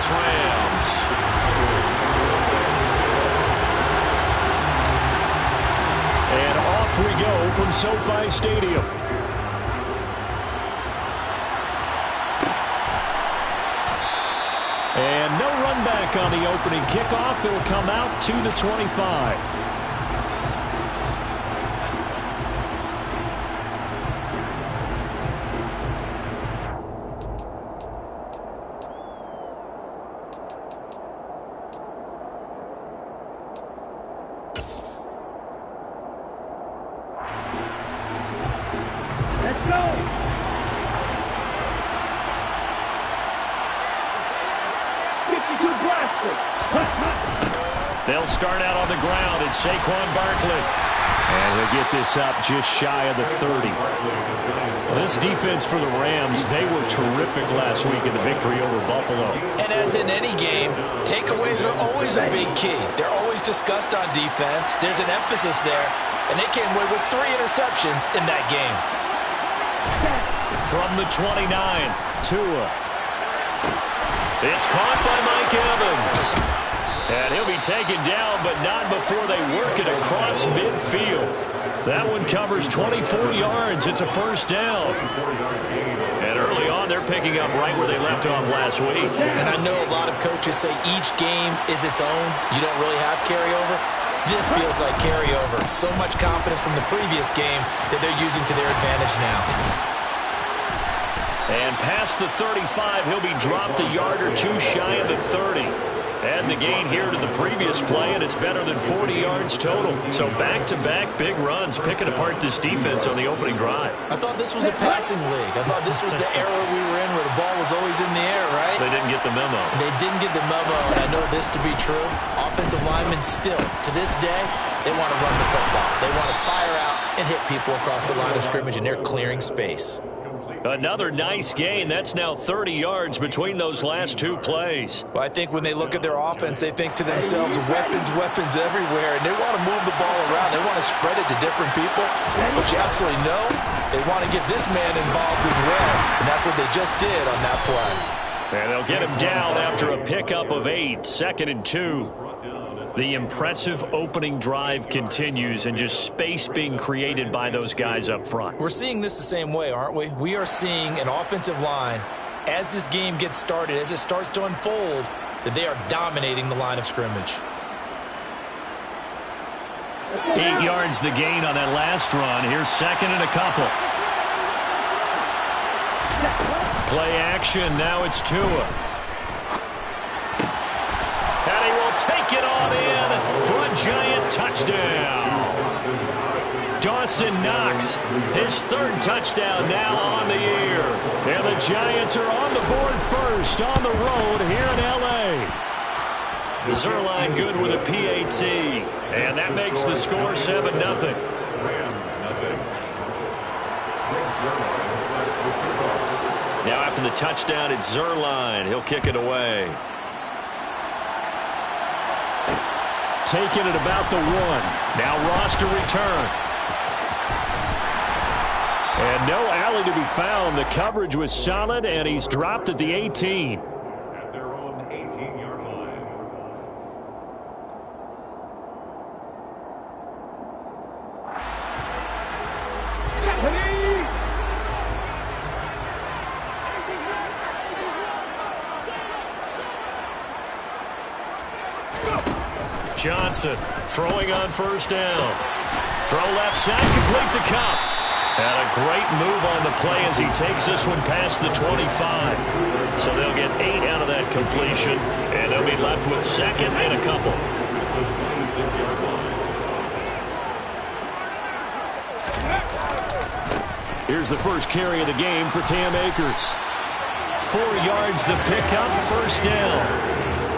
Angeles Rams. And off we go from SoFi Stadium. And no run back on the opening kickoff. It'll come out to the 25. They'll start out on the ground. It's Saquon Barkley. And he'll get this up just shy of the 30. This defense for the Rams, they were terrific last week in the victory over Buffalo. And as in any game, takeaways are always a big key. They're always discussed on defense. There's an emphasis there. And they came away with 3 interceptions in that game. From the 29, Tua. It's caught by Mike Evans. And he'll be taken down, but not before they work it across midfield. That one covers 24 yards. It's a first down. And early on, they're picking up right where they left off last week. And I know a lot of coaches say each game is its own. You don't really have carryover. This feels like carryover. So much confidence from the previous game that they're using to their advantage now. And past the 35, he'll be dropped a yard or two shy of the 30. And the gain here to the previous play, and it's better than 40 yards total. So back-to-back big runs, picking apart this defense on the opening drive. I thought this was a passing league. I thought this was the era we were in where the ball was always in the air, right? They didn't get the memo. They didn't get the memo, and I know this to be true. Offensive linemen still, to this day, they want to run the football. They want to fire out and hit people across the line of scrimmage, and they're clearing space. Another nice gain. That's now 30 yards between those last 2 plays. Well, I think when they look at their offense, they think to themselves, weapons, weapons everywhere, and they want to move the ball around. They want to spread it to different people. But you absolutely know they want to get this man involved as well, and that's what they just did on that play. And they'll get him down after a pickup of 8, 2nd and 2. The impressive opening drive continues, and just space being created by those guys up front. We're seeing this the same way, aren't we? We are seeing an offensive line, as this game gets started, as it starts to unfold, that they are dominating the line of scrimmage. 8 yards the gain on that last run. Here's 2nd and a couple. Play action. Now it's Tua. And he will take it on in for a giant touchdown. Dawson Knox, his 3rd touchdown now on the year. And the Giants are on the board first on the road here in LA. Zerline good with a PAT. And that makes the score 7-0. Now after the touchdown, it's Zerline. He'll kick it away. Taking it about the 1. Now Ross to return. And no alley to be found. The coverage was solid, and he's dropped at the 18. At their own 18-yard line. Johnson throwing on first down. Throw left side, complete to Cup. And a great move on the play as he takes this one past the 25. So they'll get 8 out of that completion, and they'll be left with 2nd and a couple. Here's the first carry of the game for Cam Akers. 4 yards the pickup, first down.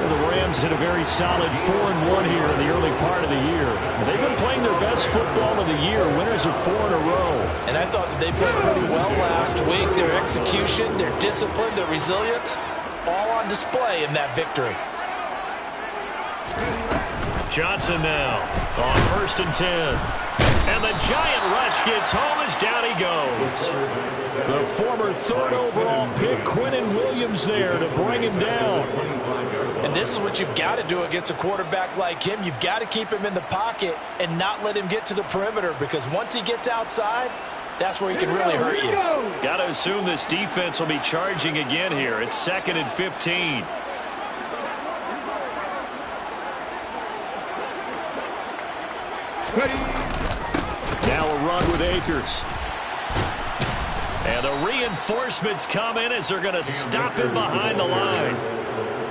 The Rams hit a very solid 4-1 here in the early part of the year. They've been playing their best football of the year, winners of 4 in a row. And I thought that they played pretty well last week. Their execution, their discipline, their resilience, all on display in that victory. Johnson now on 1st and 10. And the giant rush gets home as down he goes. The former 3rd overall pick, Quinnen Williams, there to bring him down. this is what you've got to do against a quarterback like him. You've got to keep him in the pocket and not let him get to the perimeter, because once he gets outside, that's where he can really hurt you. Got to assume this defense will be charging again here. It's 2nd and 15. Now a run with Akers. And the reinforcements come in as they're going to stop him behind the line.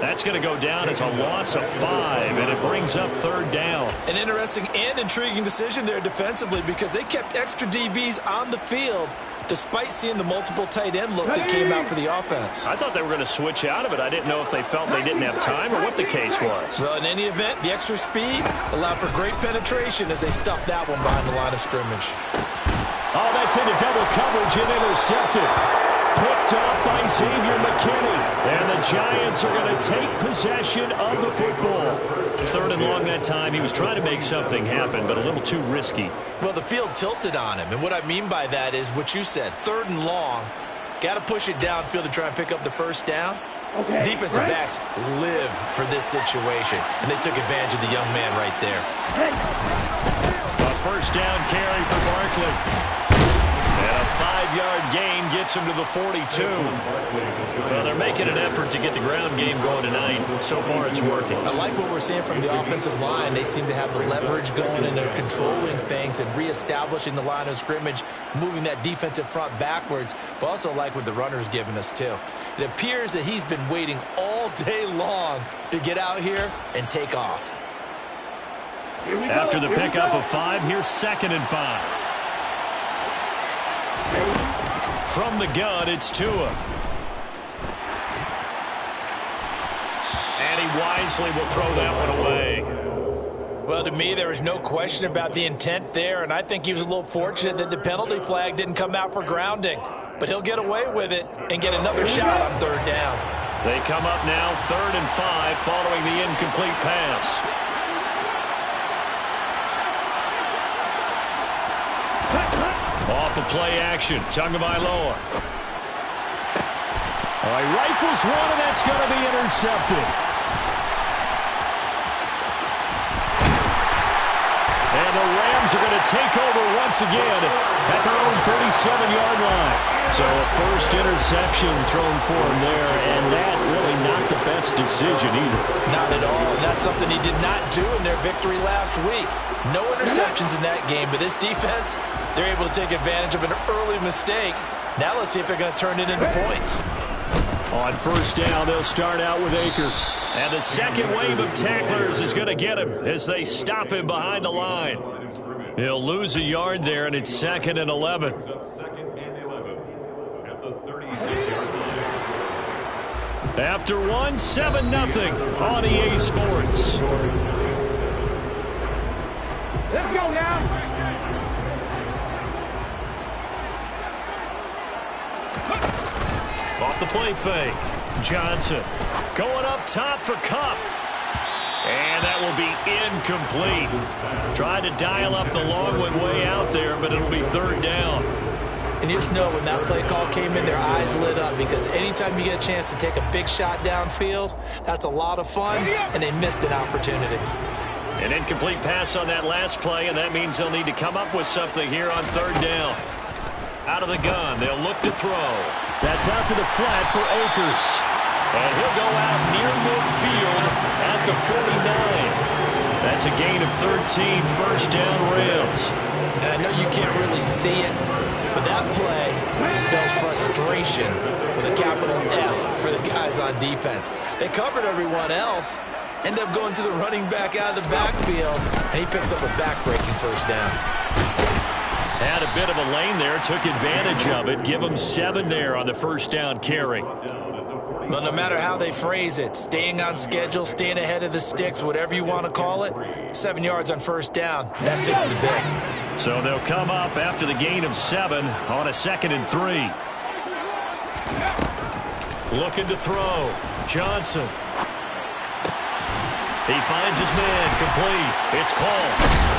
That's going to go down as a loss of 5, and it brings up 3rd down. An interesting and intriguing decision there defensively, because they kept extra DBs on the field despite seeing the multiple tight end look that came out for the offense. I thought they were going to switch out of it. I didn't know if they felt they didn't have time or what the case was. Well, in any event, the extra speed allowed for great penetration as they stuffed that one behind the line of scrimmage. Oh, that's into double coverage and intercepted. Picked up by Xavier McKinney. And the Giants are going to take possession of the football. 3rd and long that time. He was trying to make something happen, but a little too risky. Well, the field tilted on him. And what I mean by that is what you said. 3rd and long. Got to push it downfield to try and pick up the 1st down. Okay, defensive backs live for this situation. And they took advantage of the young man right there. A 1st down carry for Barkley. And a 5-yard gain gets him to the 42. Well, they're making an effort to get the ground game going tonight. So far, it's working. I like what we're seeing from the offensive line. They seem to have the leverage going, and they're controlling things and reestablishing the line of scrimmage, moving that defensive front backwards, but also like what the runner's giving us, too. It appears that he's been waiting all day long to get out here and take off. After the pickup of 5, here's 2nd and 5. From the gun, it's Tua. And he wisely will throw that one away. Well, to me, there was no question about the intent there, and I think he was a little fortunate that the penalty flag didn't come out for grounding. But he'll get away with it and get another shot on 3rd down. They come up now 3rd and 5 following the incomplete pass. Off the play action, Tagovailoa. All right, rifles one, and that's going to be intercepted. And the Rams are going to take over once again at their own 37-yard line. So a 1st interception thrown for him there, and that really not the best decision either. Not at all, and that's something he did not do in their victory last week. No interceptions in that game, but this defense, they're able to take advantage of an early mistake. Now let's see if they're going to turn it into points. On 1st down, they'll start out with Akers. And the second wave of tacklers is going to get him as they stop him behind the line. He'll lose a yard there, and it's 2nd and 11. After one, 7-0 on EA Sports. Let's go now. Off the play fake. Johnson going up top for Kupp. And that will be incomplete. Tried to dial up the long one way out there, but it'll be 3rd down. And you just know when that play call came in, their eyes lit up, because anytime you get a chance to take a big shot downfield, that's a lot of fun, and they missed an opportunity. An incomplete pass on that last play, and that means they'll need to come up with something here on 3rd down. Out of the gun, they'll look to throw. That's out to the flat for Akers. And he'll go out near midfield at the 49. That's a gain of 13, 1st down Rams. And I know you can't really see it, but that play spells frustration with a capital F for the guys on defense. They covered everyone else, end up going to the running back out of the backfield, and he picks up a back-breaking 1st down. Had a bit of a lane there, took advantage of it. Give them 7 there on the 1st down carry. Well, no matter how they phrase it, staying on schedule, staying ahead of the sticks, whatever you want to call it, 7 yards on 1st down, that fits the bill. So they'll come up after the gain of 7 on a 2nd and 3. Looking to throw. Johnson. He finds his man, complete. It's Paul.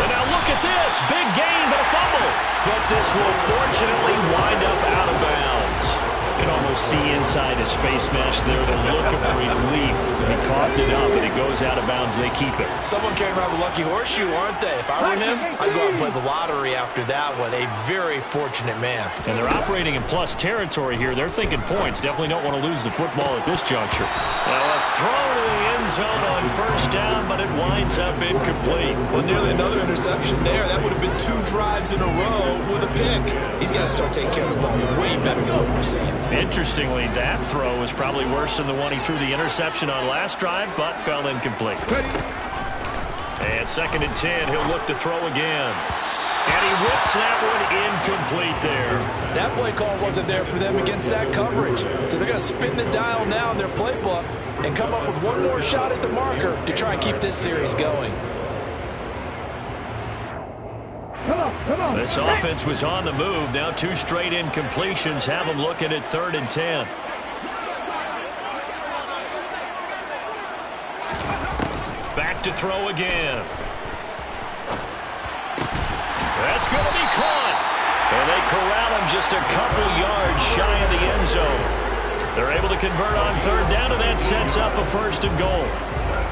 And now look at this. Big gain, but a fumble. But this will fortunately wind up out of bounds. You can almost see inside his face mask there the look of relief. He coughed it up, and goes out of bounds, they keep it. Someone carrying around the lucky horseshoe, aren't they? If I were him, I'd go out and play the lottery after that one. A very fortunate man. And they're operating in plus territory here. They're thinking points. Definitely don't want to lose the football at this juncture. Well, a throw to the end zone on first down, but it winds up incomplete. Well, nearly another interception there. That would have been 2 drives in a row with a pick. He's got to start taking care of the ball way better than what we're seeing. Interestingly, that throw was probably worse than the one he threw the interception on last drive, but fell incomplete. And 2nd and 10, he'll look to throw again. And he whips that one incomplete there. That play call wasn't there for them against that coverage. So they're going to spin the dial now in their playbook and come up with one more shot at the marker to try and keep this series going. Come on. This offense was on the move. Now 2 straight incompletions have them looking at 3rd and 10. Back to throw again. That's going to be caught. And they corral him just a couple yards shy of the end zone. They're able to convert on 3rd down, and that sets up a 1st and goal.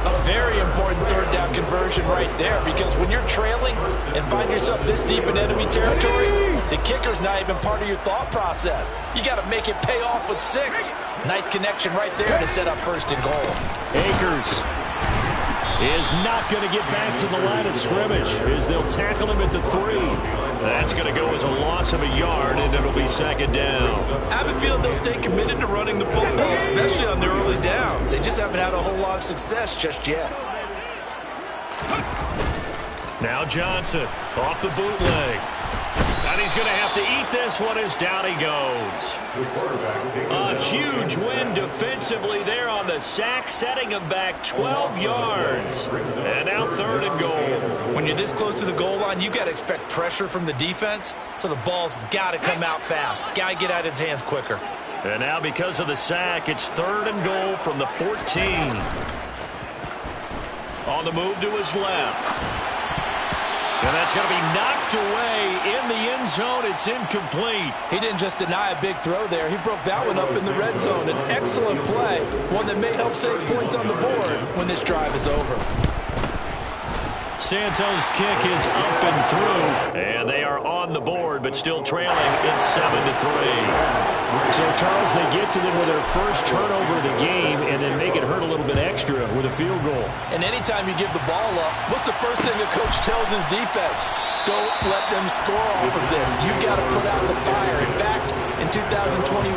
A very important 3rd down conversion right there, because when you're trailing and find yourself this deep in enemy territory, the kicker's not even part of your thought process. You got to make it pay off with 6. Nice connection right there to set up 1st and goal. Akers is not going to get back to the line of scrimmage as they'll tackle him at the 3. That's going to go as a loss of a yard, and it'll be 2nd down. I have a feeling they'll stay committed to running the football, especially on their early downs. They just haven't had a whole lot of success just yet. Now Johnson off the bootleg. And he's going to have to eat this one as down he goes. A huge win defensively there on the sack, setting him back 12 yards. And now 3rd and goal. When you're this close to the goal line, you got to expect pressure from the defense, so the ball's got to come out fast. Got to get out of his hands quicker. And now because of the sack, it's 3rd and goal from the 14. On the move to his left. And that's going to be knocked away in the end zone. It's incomplete. He didn't just deny a big throw there. He broke that one up in the red zone. An excellent play, one that may help save points on the board when this drive is over. Santos' kick is up and through, and they are on the board, but still trailing. It's 7-3. So, Charles, they get to them with their first turnover of the game and then make it hurt a little bit extra with a field goal. And anytime you give the ball up, what's the first thing the coach tells his defense? Don't let them score off of this. You've got to put out the fire. In fact, in 2021,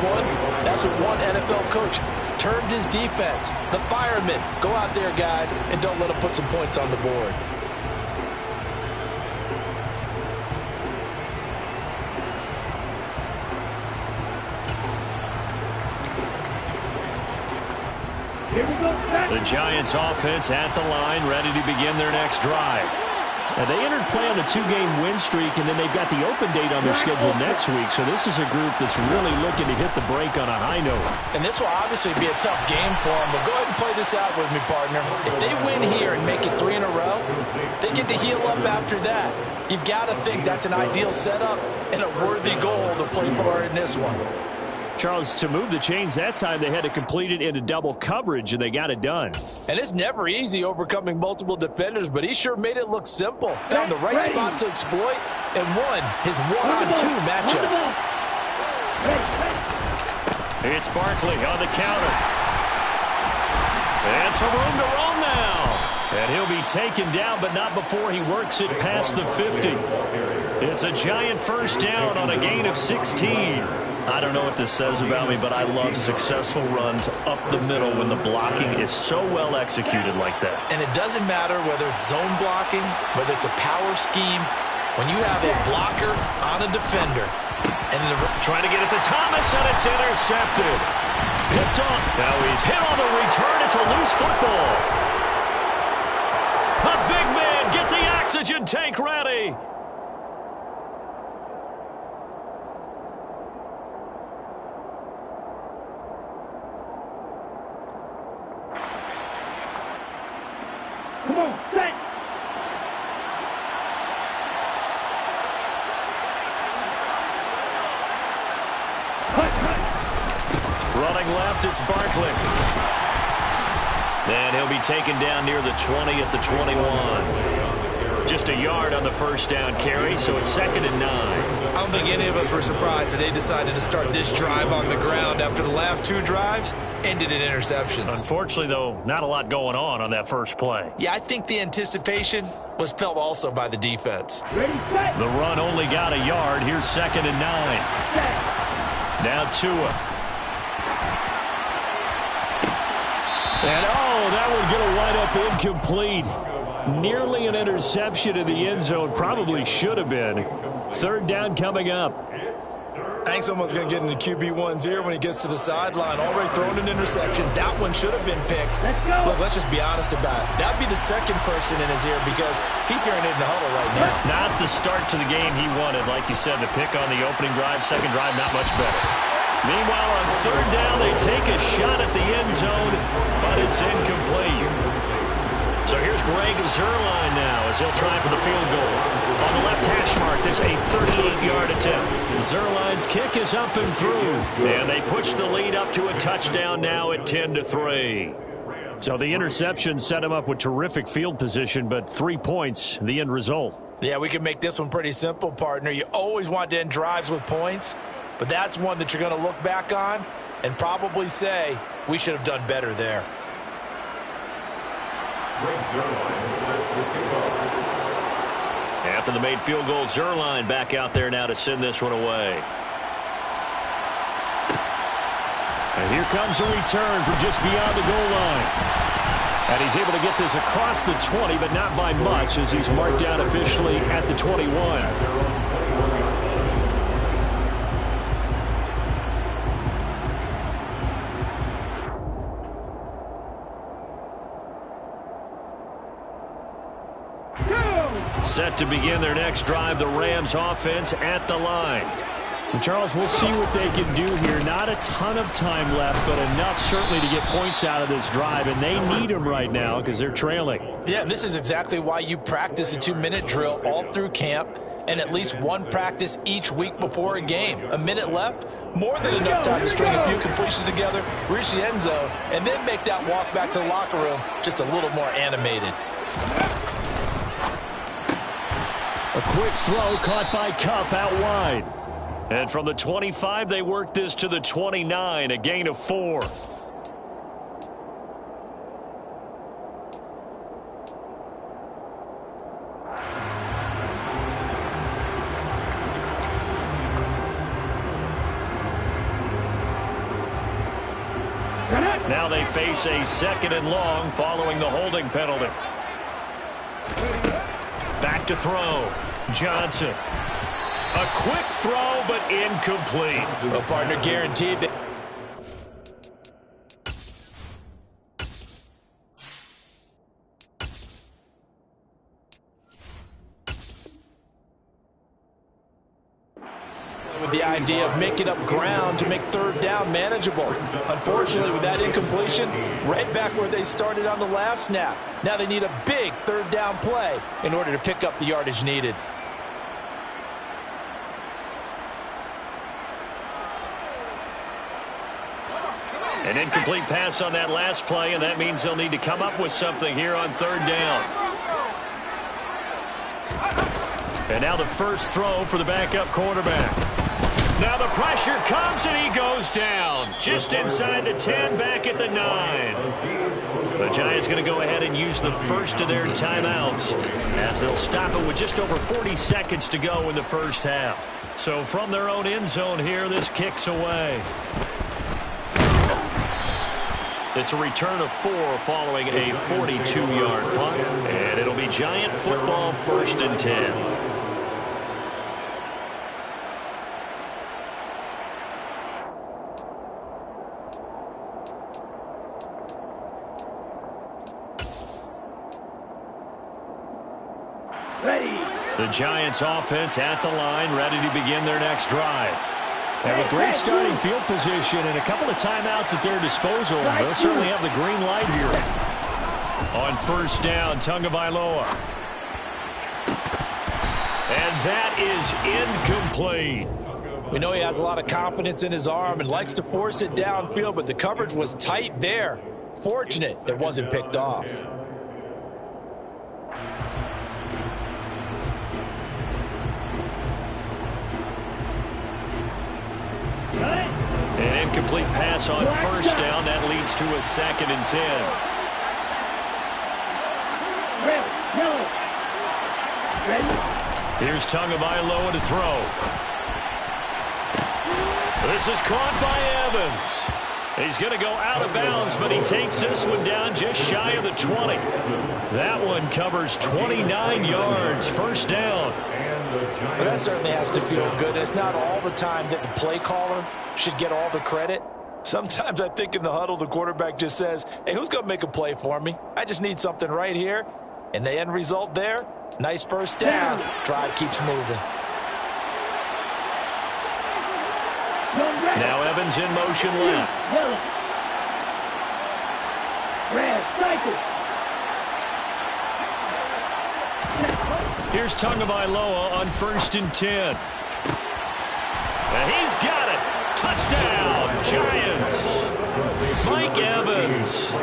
that's what one NFL coach termed his defense. The firemen. Go out there, guys, and don't let them put some points on the board. The Giants offense at the line, ready to begin their next drive. Now, they entered play on a 2-game win streak, and then they've got the open date on their schedule next week. So this is a group that's really looking to hit the break on a high note. And this will obviously be a tough game for them, but go ahead and play this out with me, partner. If they win here and make it 3 in a row, they get to heal up after that. You've got to think that's an ideal setup and a worthy goal to play for in this one. Charles, to move the chains that time, they had to complete it into double coverage, and they got it done. And it's never easy overcoming multiple defenders, but he sure made it look simple. Found the right spot to exploit and won his 1-on-2 matchup. It's Barkley on the counter. And some room to roam now. And he'll be taken down, but not before he works it past the 50. It's a Giant 1st down on a gain of 16. I don't know what this says about me, but I love successful runs up the middle when the blocking is so well executed like that. And it doesn't matter whether it's zone blocking, whether it's a power scheme. When you have a blocker on a defender, and trying to get it to Thomas, and it's intercepted. Picked up. Now he's hit on the return. It's a loose football. The big man, get the oxygen tank ready. Come on, set. Running left, it's Barkley. And he'll be taken down near the 20 at the 21. Just a yard on the first down carry, so it's 2nd and 9. I don't think any of us were surprised that they decided to start this drive on the ground after the last 2 drives ended in interceptions. Unfortunately, though, not a lot going on that first play. Yeah, I think the anticipation was felt also by the defense. Ready, set. The run only got a yard. Here's 2nd and 9. Set. Now Tua. And, that would get a wide-up incomplete. Nearly an interception in the end zone. Probably should have been. 3rd down coming up. I think someone's going to get into QB1's ear when he gets to the sideline. Already thrown an interception. That one should have been picked. Let's go. Look, let's just be honest about it. That'd be the second person in his ear because he's hearing it in the huddle right now. Not the start to the game he wanted. Like you said, the pick on the opening drive, second drive, not much better. Meanwhile, on 3rd down, they take a shot at the end zone, but it's incomplete. So here's Greg Zuerlein now as he'll try for the field goal. On the left hash mark, this a 38-yard attempt. Zuerlein's kick is up and through. And they push the lead up to a touchdown now at 10-3. So the interception set him up with terrific field position, but 3 points, the end result. Yeah, we can make this one pretty simple, partner. You always want to end drives with points, but that's one that you're going to look back on and probably say, we should have done better there. After the made field goal, Zuerlein back out there now to send this one away. And here comes a return from just beyond the goal line. And he's able to get this across the 20, but not by much as he's marked down officially at the 21. Set to begin their next drive, the Rams offense at the line. And Charles, we'll see what they can do here. Not a ton of time left, but enough certainly to get points out of this drive, and they need them right now because they're trailing. Yeah, and this is exactly why you practice a 2-minute drill all through camp and at least one practice each week before a game. A minute left, more than enough time to string a few completions together, reach the end zone, and then make that walk back to the locker room just a little more animated. A quick throw caught by Kupp out wide. And from the 25, they work this to the 29, a gain of 4. Now they face a 2nd and long following the holding penalty. Back to throw. Johnson. A quick throw, but incomplete. Well, partner, guaranteed that. With the idea of making up ground to make 3rd down manageable. Unfortunately, with that incompletion, right back where they started on the last snap. Now they need a big 3rd down play in order to pick up the yardage needed. An incomplete pass on that last play, and that means they'll need to come up with something here on 3rd down. And now the first throw for the backup quarterback. Now the pressure comes, and he goes down. Just inside the 10, back at the 9. The Giants going to go ahead and use the first of their timeouts as they'll stop it with just over 40 seconds to go in the first half. So from their own end zone here, this kicks away. It's a return of 4 following a 42-yard punt. And it'll be Giant football, 1st and 10. Ready. The Giants offense at the line, ready to begin their next drive. Have a great starting field position and a couple of timeouts at their disposal. They'll certainly have the green light here. On 1st down, Tagovailoa. And that is incomplete. We know he has a lot of confidence in his arm and likes to force it downfield, but the coverage was tight there. Fortunate it wasn't picked off. An incomplete pass on first down. That leads to a 2nd and 10. Here's Tagovailoa to throw. This is caught by Evans. He's going to go out of bounds, but he takes this one down just shy of the 20. That one covers 29 yards. First down. Well, that certainly has to feel good. It's not all the time that the play caller should get all the credit. Sometimes I think in the huddle, the quarterback just says, hey, who's going to make a play for me? I just need something right here. And the end result there, nice first down. Drive keeps moving. Now Evans in motion left. Here's Tagovailoa on 1st and 10. And he's got it. Touchdown, Giants. Mike Evans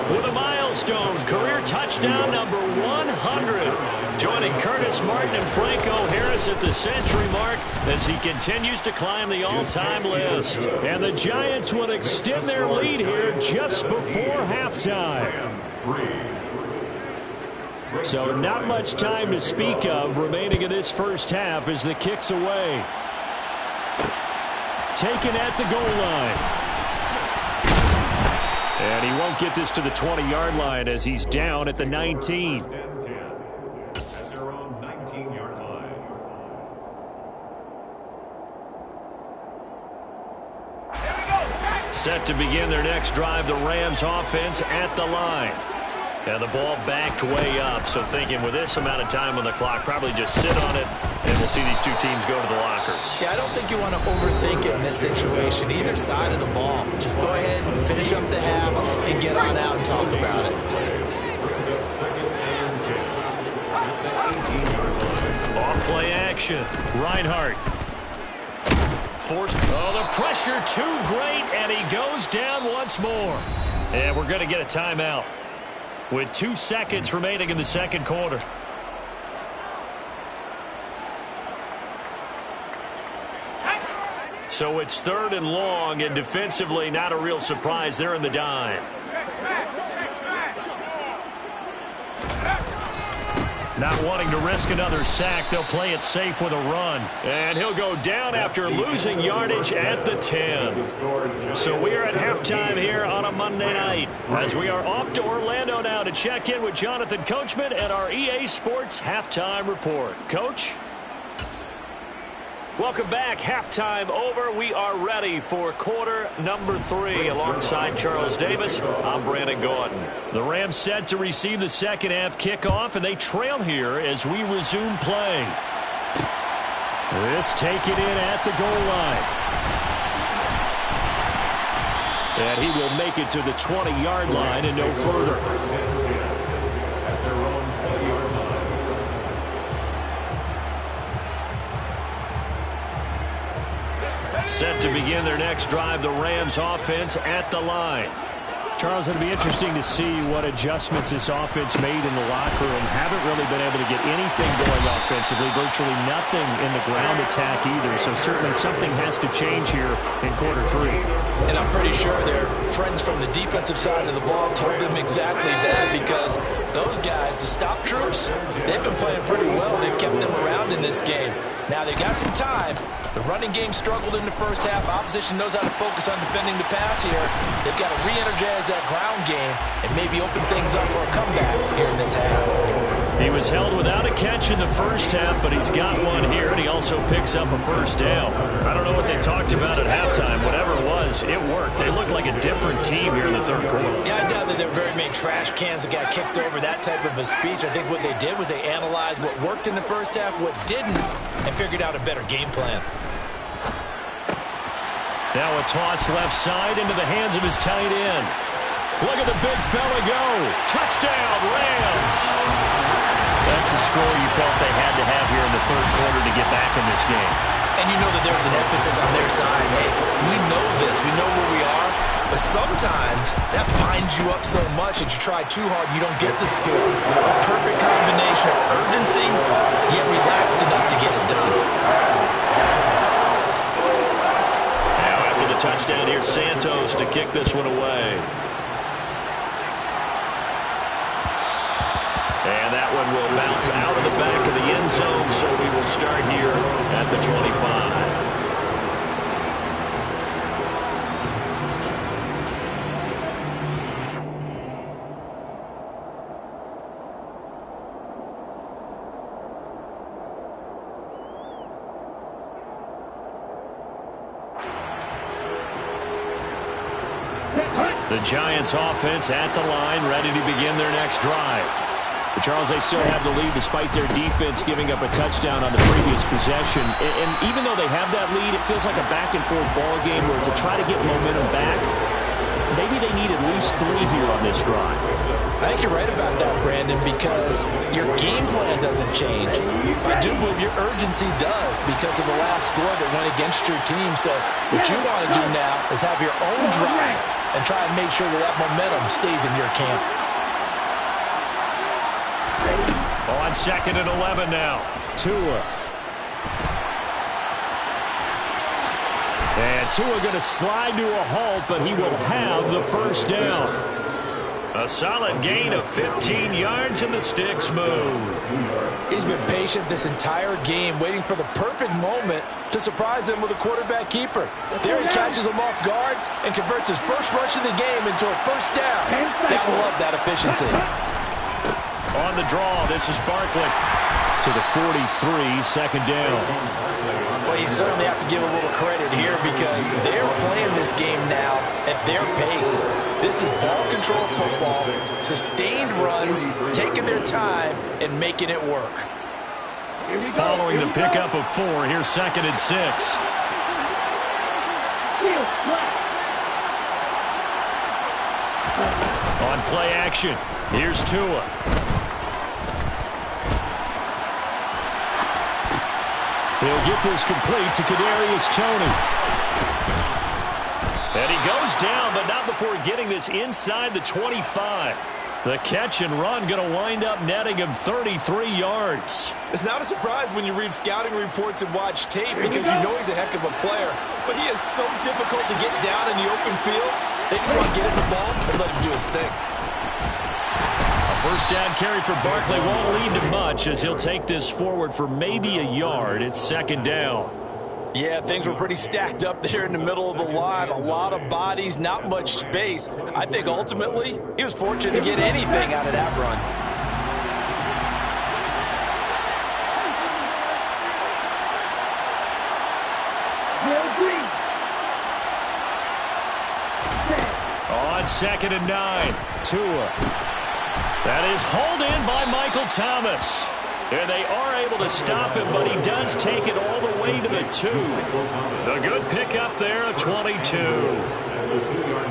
with a milestone career touchdown number 100. Joining Curtis Martin and Franco Harris at the century mark as he continues to climb the all-time list. And the Giants will extend their lead here just before halftime. So not much time to speak of remaining in this first half as the kick's away. Taken at the goal line. And he won't get this to the 20-yard line as he's down at the 19. At their own 19-yard line. Set to begin their next drive, the Rams offense at the line. And the ball backed way up, so thinking with this amount of time on the clock, probably just sit on it, and we'll see these two teams go to the lockers. Yeah, I don't think you want to overthink it in this situation, either side of the ball. Just go ahead and finish up the half and get on out and talk about it. Brings up 2nd and 10. 18-yard line. Off play action. Reinhardt. Forced. Oh, the pressure too great, and he goes down once more. And we're going to get a timeout with 2 seconds remaining in the second quarter. So it's 3rd and long, and defensively not a real surprise. They're in the dime. Not wanting to risk another sack, they'll play it safe with a run. And he'll go down after losing yardage at the 10. So we are at halftime here on a Monday night as we are off to Orlando now to check in with Jonathan Coachman and our EA Sports Halftime Report. Coach? Welcome back. Halftime over. We are ready for quarter number 3. Alongside Charles Davis, I'm Brandon Gordon. The Rams set to receive the second half kickoff, and they trail here as we resume play. This taken in at the goal line. And he will make it to the 20-yard line and no further. At their own 20-yard line. Set to begin their next drive, the Rams offense at the line. Charles, it'll be interesting to see what adjustments this offense made in the locker room. Haven't really been able to get anything going offensively, virtually nothing in the ground attack either. So certainly something has to change here in quarter 3. And I'm pretty sure their friends from the defensive side of the ball told them exactly that, because those guys, the stop troops, they've been playing pretty well. They've kept them around in this game. Now they got some time. The running game struggled in the first half. Opposition knows how to focus on defending the pass here. They've got to re-energize that ground game and maybe open things up for a comeback here in this half. He was held without a catch in the first half, but he's got one here, and he also picks up a first down. I don't know what they talked about at halftime. Whatever it was, it worked. They looked like a different team here in the third quarter. Yeah, I doubt that there were very many trash cans that got kicked over, that type of a speech. I think what they did was they analyzed what worked in the first half, what didn't, and figured out a better game plan. Now a toss left side into the hands of his tight end. Look at the big fella go. Touchdown, Rams. That's a score you felt they had to have here in the third quarter to get back in this game. And you know that there's an emphasis on their side. Hey, we know this. We know where we are. But sometimes that binds you up so much that you try too hard, you don't get the score. A perfect combination of urgency, yet relaxed enough to get it done. Now after the touchdown, here's Santos to kick this one away. And that one will bounce out of the back of the end zone, so we will start here at the 25. The Giants offense at the line, ready to begin their next drive. But Charles, they still have the lead despite their defense giving up a touchdown on the previous possession. And even though they have that lead, it feels like a back-and-forth ball game where to try to get momentum back, maybe they need at least 3 here on this drive. I think you're right about that, Brandon, because your game plan doesn't change. I do believe your urgency does because of the last score that went against your team. So what you want to do now is have your own drive and try and make sure that that momentum stays in your camp. On 2nd and 11 now. Tua. And Tua going to slide to a halt, but he will have the first down. A solid gain of 15 yards, and the sticks move. He's been patient this entire game, waiting for the perfect moment to surprise them with a quarterback keeper. There he catches him off guard and converts his first rush of the game into a first down. Gotta love that efficiency. On the draw, this is Barkley to the 43, second down. Well, you certainly have to give a little credit here because they're playing this game now at their pace. This is ball control football, sustained runs, taking their time and making it work. Following the pickup of 4, here's 2nd and 6. On play action, here's Tua. He'll get this complete to Kadarius Toney. And he goes down, but not before getting this inside the 25. The catch and run going to wind up netting him 33 yards. It's not a surprise when you read scouting reports and watch tape because you know he's a heck of a player. But he is so difficult to get down in the open field. They just want to get him the ball and let him do his thing. First down carry for Barkley won't lead to much as he'll take this forward for maybe a yard. It's 2nd down. Yeah, things were pretty stacked up there in the middle of the line. A lot of bodies, not much space. I think ultimately he was fortunate to get anything out of that run. On 2nd and 9, Tua. That is hauled in by Michael Thomas. And they are able to stop him, but he does take it all the way to the 2. A good pickup there, a 22.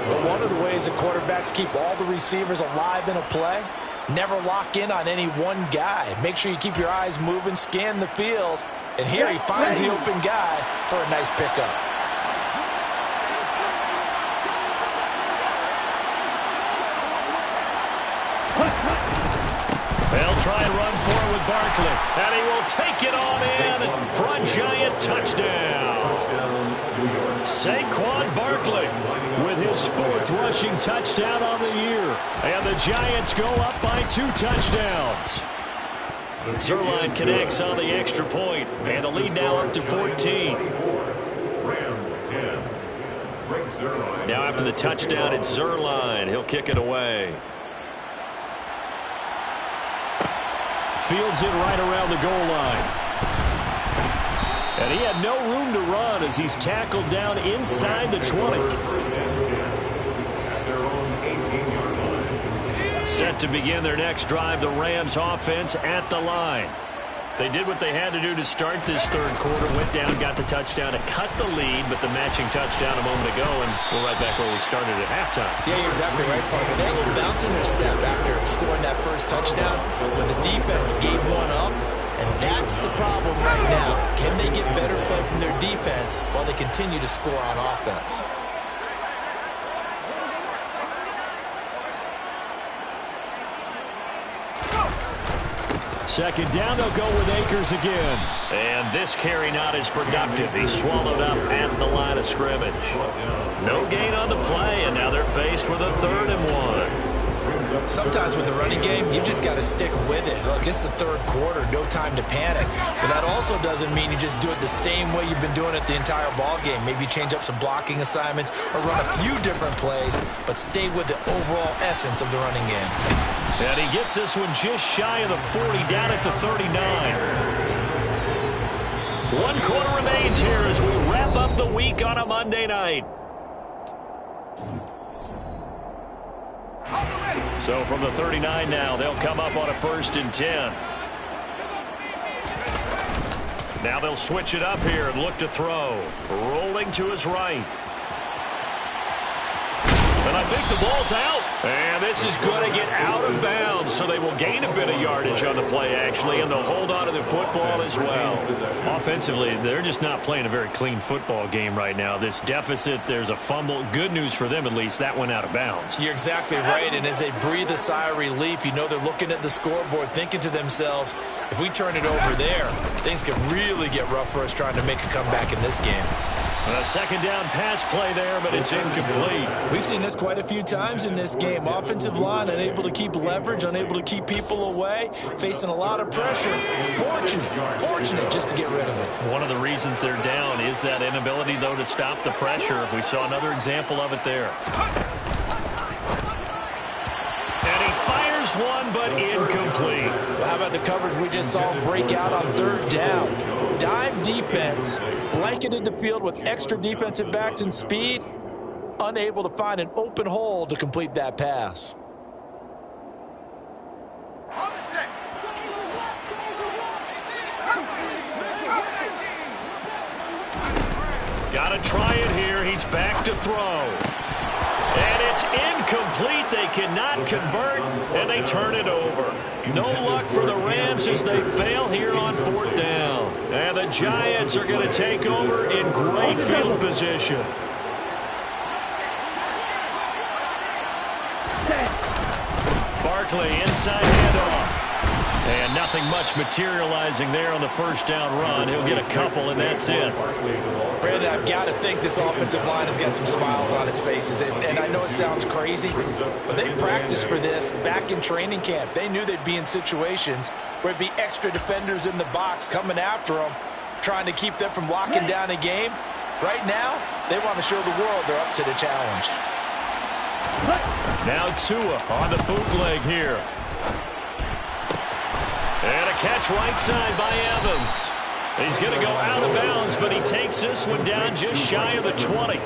But one of the ways the quarterbacks keep all the receivers alive in a play, never lock in on any one guy. Make sure you keep your eyes moving, scan the field. And here he finds the open guy for a nice pickup. They'll try and run for it with Barkley. And he will take it on in for a Giant touchdown. Saquon Barkley with his 4th rushing touchdown on the year. And the Giants go up by 2 touchdowns. Zerline connects on the extra point, and the lead now up to 14. Rams 10. Now after the touchdown, it's Zerline. He'll kick it away. Fields it right around the goal line. And he had no room to run as he's tackled down inside the 20. Set to begin their next drive, the Rams offense at the line. They did what they had to do to start this 3rd quarter, went down, got the touchdown to cut the lead, but the matching touchdown a moment ago, and we're right back where we started at halftime. Yeah, you're exactly right, Parker. They had a little bounce in their step after scoring that first touchdown, but the defense gave one up, and that's the problem right now. Can they get better play from their defense while they continue to score on offense? Second down, they'll go with Akers again. And this carry not as productive. He's swallowed up at the line of scrimmage. No gain on the play, and now they're faced with a 3rd and 1. Sometimes with the running game, you just got to stick with it. Look, it's the 3rd quarter, no time to panic. But that also doesn't mean you just do it the same way you've been doing it the entire ball game. Maybe change up some blocking assignments or run a few different plays, but stay with the overall essence of the running game. And he gets this one just shy of the 40, down at the 39. 1 quarter remains here as we wrap up the week on a Monday night. So from the 39 now, they'll come up on a 1st and 10. Now they'll switch it up here and look to throw. Rolling to his right. And I think the ball's out. And this is going to get out of bounds, so they will gain a bit of yardage on the play, actually, and they'll hold on to the football as well. Offensively, they're just not playing a very clean football game right now. This deficit, there's a fumble. Good news for them, at least. That went out of bounds. You're exactly right, and as they breathe a sigh of relief, you know they're looking at the scoreboard, thinking to themselves, if we turn it over there, things could really get rough for us trying to make a comeback in this game. A 2nd down pass play there, but it's incomplete. We've seen this quite a few times in this game. Offensive line unable to keep leverage, unable to keep people away, facing a lot of pressure. Fortunate just to get rid of it. One of the reasons they're down is that inability, though, to stop the pressure. We saw another example of it there. And he fires one, but incomplete. How about the coverage we just saw break out on 3rd down? Dime defense, blanketed the field with extra defensive backs and speed, unable to find an open hole to complete that pass. Got to try it here. He's back to throw. And it's incomplete. They cannot convert, and they turn it over. No luck for the Rams as they fail here on 4th down. And the Giants are going to take over in great field position. Barkley inside handoff. And nothing much materializing there on the 1st down run. He'll get a couple, and that's it. Brandon, I've got to think this offensive line has got some smiles on its faces. And I know it sounds crazy, but they practiced for this back in training camp. They knew they'd be in situations where it'd be extra defenders in the box coming after them, trying to keep them from locking down a game. Right now, they want to show the world they're up to the challenge. Now Tua on the bootleg here. And a catch right side by Evans. He's going to go out of bounds, but he takes this one down just shy of the 20.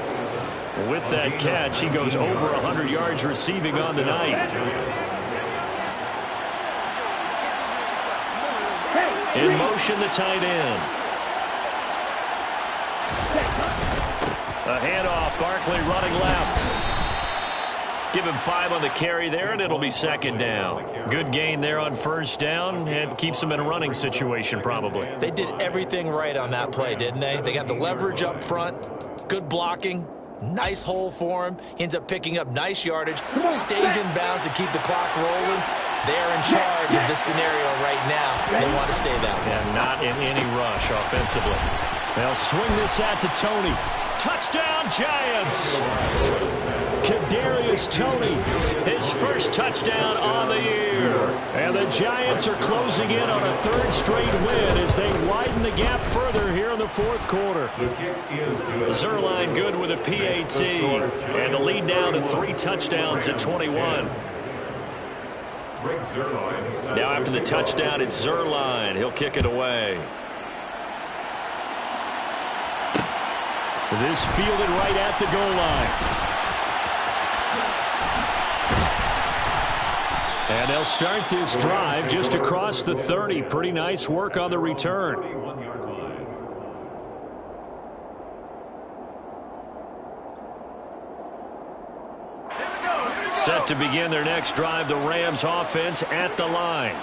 With that catch, he goes over 100 yards receiving on the night. In motion, the tight end. A handoff, Barkley running left. Give him 5 on the carry there, and it'll be 2nd down. Good gain there on 1st down, and keeps him in a running situation probably. They did everything right on that play, didn't they? They got the leverage up front, good blocking, nice hole for him. He ends up picking up nice yardage, stays in bounds to keep the clock rolling. They're in charge of this scenario right now. They want to stay that way. And not in any rush offensively. They'll swing this out to Tony. Touchdown, Giants! Kadarius Toney, his 1st touchdown on the year. And the Giants are closing in on a 3rd straight win as they widen the gap further here in the 4th quarter. Zerline good with a PAT. And the lead now to 3 touchdowns at 21. Now after the touchdown, it's Zerline. He'll kick it away. This fielded right at the goal line. And they'll start this drive just across the 30. Pretty nice work on the return. Set to begin their next drive, the Rams offense at the line.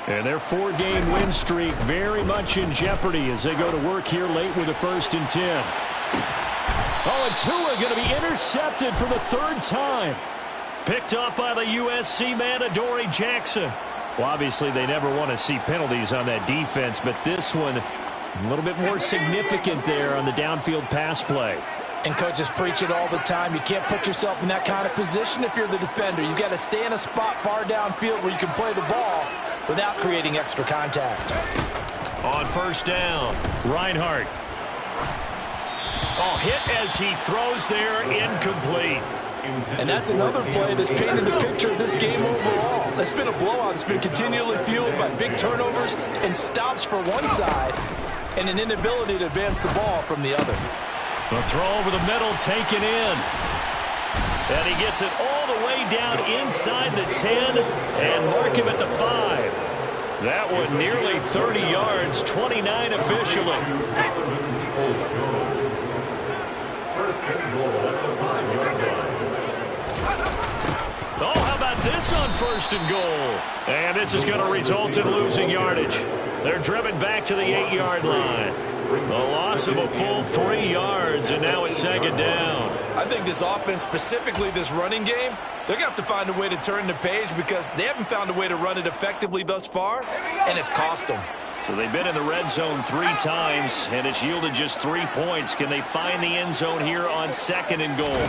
And their 4-game win streak very much in jeopardy as they go to work here late with a 1st and 10. Oh, and Tua going to be intercepted for the 3rd time. Picked up by the USC man, Adoree Jackson. Well, obviously, they never want to see penalties on that defense, but this one a little bit more significant there on the downfield pass play. And coaches preach it all the time. You can't put yourself in that kind of position if you're the defender. You've got to stay in a spot far downfield where you can play the ball without creating extra contact. On first down, Reinhardt. Oh, hit as he throws there, incomplete. And that's another play that's painted the picture of this game overall. It's been a blowout. It's been continually fueled by big turnovers and stops for one side and an inability to advance the ball from the other. The throw over the middle taken in. And he gets it all the way down inside the 10 and mark him at the 5. That was nearly 30 yards, 29 officially. First and goal at the 5-yard line. Oh, how about this on first and goal? And this is going to result in losing yardage. They're driven back to the 8-yard line. The loss of a full 3 yards, and now it's second down. I think this offense, specifically this running game, they're going to have to find a way to turn the page because they haven't found a way to run it effectively thus far, and it's cost them. So they've been in the red zone 3 times, and it's yielded just 3 points. Can they find the end zone here on second and goal?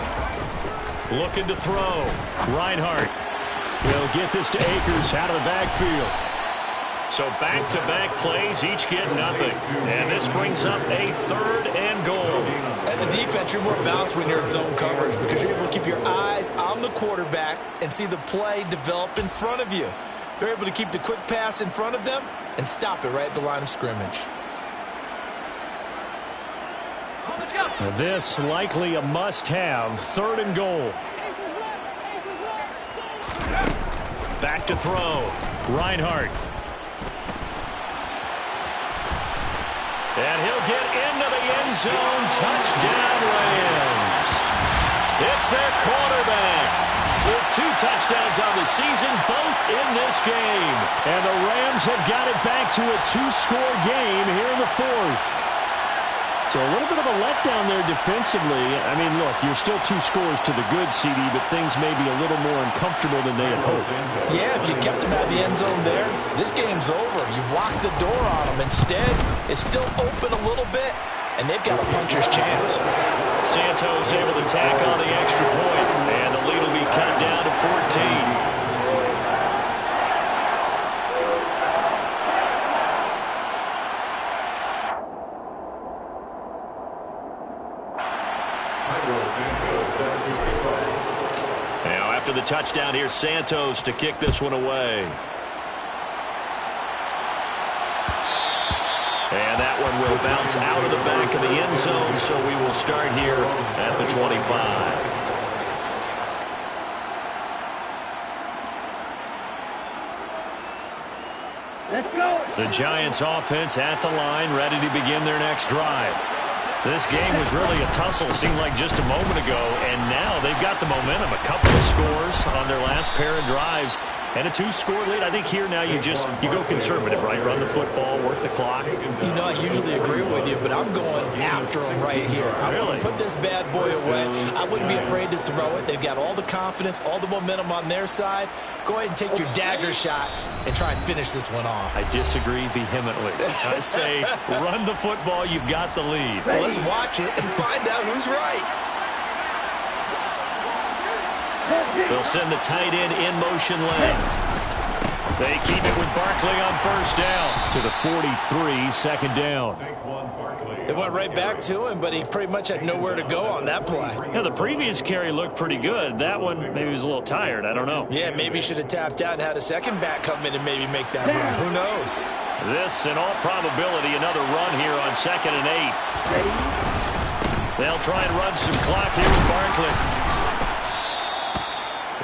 Looking to throw. Reinhardt. He'll get this to Akers out of the backfield. So back-to-back plays, each get nothing. And this brings up a third and goal. As a defense, you're more balanced when you're in zone coverage because you're able to keep your eyes on the quarterback and see the play develop in front of you. They're able to keep the quick pass in front of them and stop it right at the line of scrimmage. This likely a must-have, third and goal. Back to throw. Reinhardt. And he'll get into the end zone. Touchdown, Rams. It's their quarterback with 2 touchdowns on the season, both in this game. And the Rams have got it back to a 2-score game here in the 4th. So a little bit of a letdown there defensively. I mean, look, you're still 2 scores to the good, CD, but things may be a little more uncomfortable than they had hoped. Yeah, if you kept them out of the end zone there, this game's over. You've locked the door on them. Instead, it's still open a little bit, and they've got a puncher's chance. Santos able to tack on the extra point, and the lead will be cut down to 14. Now after the touchdown, here's Santos to kick this one away. And that one will bounce out of the back of the end zone, so we will start here at the 25. Let's go. The Giants offense at the line, ready to begin their next drive. This game was really a tussle, seemed like just a moment ago, and now they've got the momentum. A couple of scores on their last pair of drives, and a 2-score lead. I think here now you go conservative, right? Run the football, work the clock. You know, I usually agree with you, but I'm going after them right here. I want to put this bad boy away. I wouldn't be afraid to throw it. They've got all the confidence, all the momentum on their side. Go ahead and take your dagger shots and try and finish this one off. I disagree vehemently. I say run the football. You've got the lead. Well, let's watch it and find out who's right. They'll send the tight end in motion left. They keep it with Barkley on first down to the 43, second down. They went right back to him, but he pretty much had nowhere to go on that play. Yeah, the previous carry looked pretty good. That one, maybe he was a little tired. I don't know. Yeah, maybe he should have tapped out and had a second back come in and maybe make that run. Who knows? This, in all probability, another run here on 2nd and 8. They'll try and run some clock here with Barkley.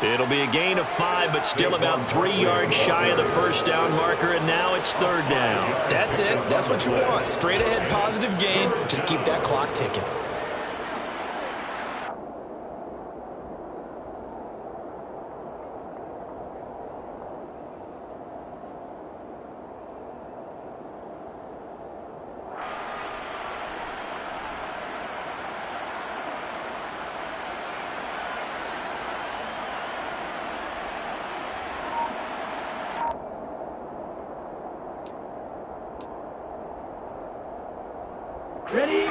It'll be a gain of 5, but still about 3 yards shy of the first down marker, and now it's third down. That's it. That's what you want. Straight ahead positive gain. Just keep that clock ticking.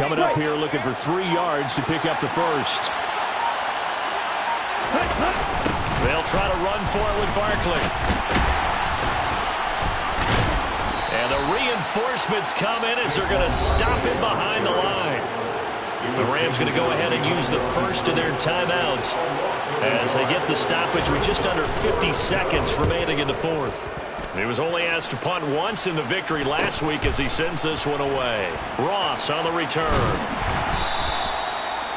Coming up here looking for 3 yards to pick up the first. They'll try to run for it with Barkley. And the reinforcements come in as they're going to stop him behind the line. The Rams going to go ahead and use the first of their timeouts as they get the stoppage with just under 50 seconds remaining in the fourth. He was only asked to punt once in the victory last week as he sends this one away. Ross on the return.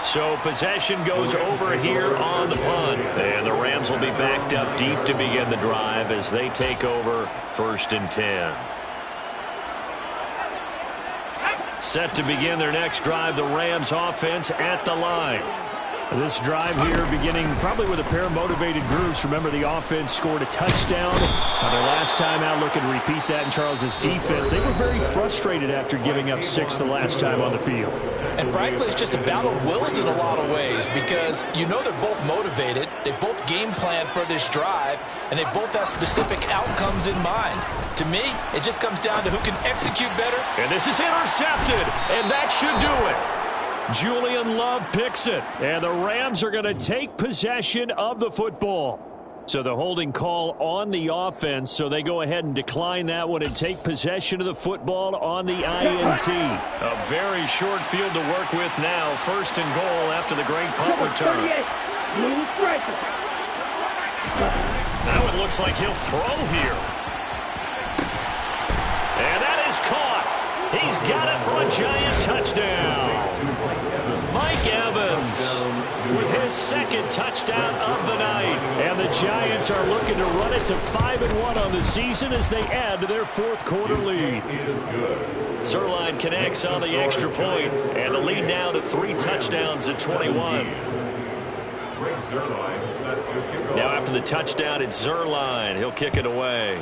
So possession goes over here on the punt. And the Rams will be backed up deep to begin the drive as they take over 1st and 10. Set to begin their next drive, the Rams offense at the line. This drive here beginning probably with a pair of motivated groups. Remember, the offense scored a touchdown their last time out. Looking to repeat that in Charles's defense. They were very frustrated after giving up 6 the last time on the field. And frankly, it's just a battle of wills in a lot of ways because you know they're both motivated. They both game plan for this drive, and they both have specific outcomes in mind. To me, it just comes down to who can execute better. And this is intercepted, and that should do it. Julian Love picks it, and the Rams are going to take possession of the football. So the holding call on the offense, so they go ahead and decline that one and take possession of the football on the INT. A very short field to work with now. 1st and goal after the great punt return. That one looks like he'll throw here. And that is caught. He's got it for a Giant touchdown. Mike Evans with his 2nd touchdown of the night. And the Giants are looking to run it to 5-1 on the season as they add to their 4th quarter lead. Zerline connects on the extra point, and the lead now to 3 touchdowns at 21. Now after the touchdown, it's Zerline. He'll kick it away.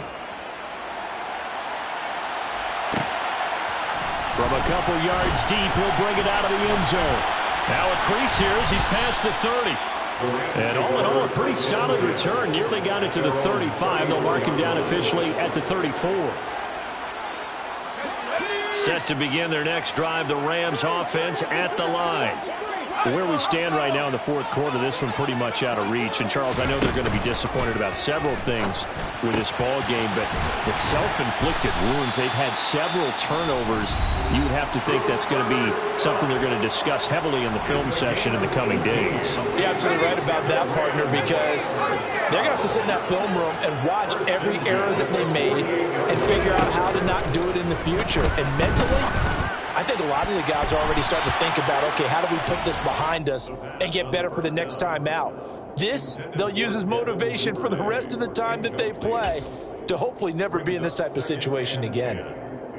From a couple yards deep, he'll bring it out of the end zone. Now a crease here as he's past the 30. And all in all, a pretty solid return. Nearly got it to the 35. They'll mark him down officially at the 34. Set to begin their next drive, the Rams offense at the line. Where we stand right now in the 4th quarter, this one pretty much out of reach. And, Charles, I know they're going to be disappointed about several things with this ball game, but the self-inflicted wounds, they've had several turnovers. You would have to think that's going to be something they're going to discuss heavily in the film session in the coming days. You're absolutely right about that, partner, because they're going to have to sit in that film room and watch every error that they made and figure out how to not do it in the future. And mentally, I think a lot of the guys are already starting to think about, okay, how do we put this behind us and get better for the next time out? This, they'll use as motivation for the rest of the time that they play to hopefully never be in this type of situation again.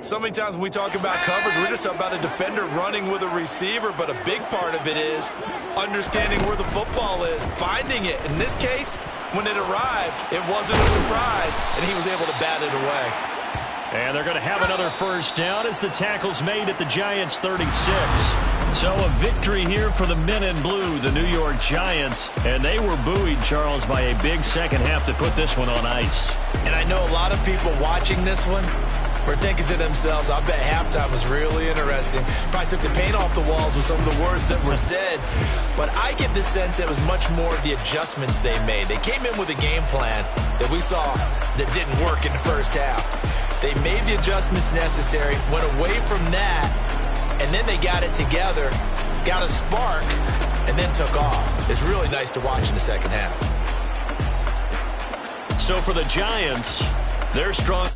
So many times when we talk about coverage, we're just about a defender running with a receiver, but a big part of it is understanding where the football is, finding it. In this case, when it arrived, it wasn't a surprise, and he was able to bat it away. And they're going to have another first down as the tackle's made at the Giants' 36. So a victory here for the men in blue, the New York Giants. And they were buoyed, Charles, by a big second half to put this one on ice. And I know a lot of people watching this one were thinking to themselves, I bet halftime was really interesting. Probably took the paint off the walls with some of the words that were said. But I get the sense it was much more of the adjustments they made. They came in with a game plan that we saw that didn't work in the first half. They made the adjustments necessary, went away from that, and then they got it together, got a spark, and then took off. It's really nice to watch in the second half. So for the Giants, they're strong.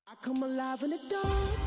I come alive in the dawn.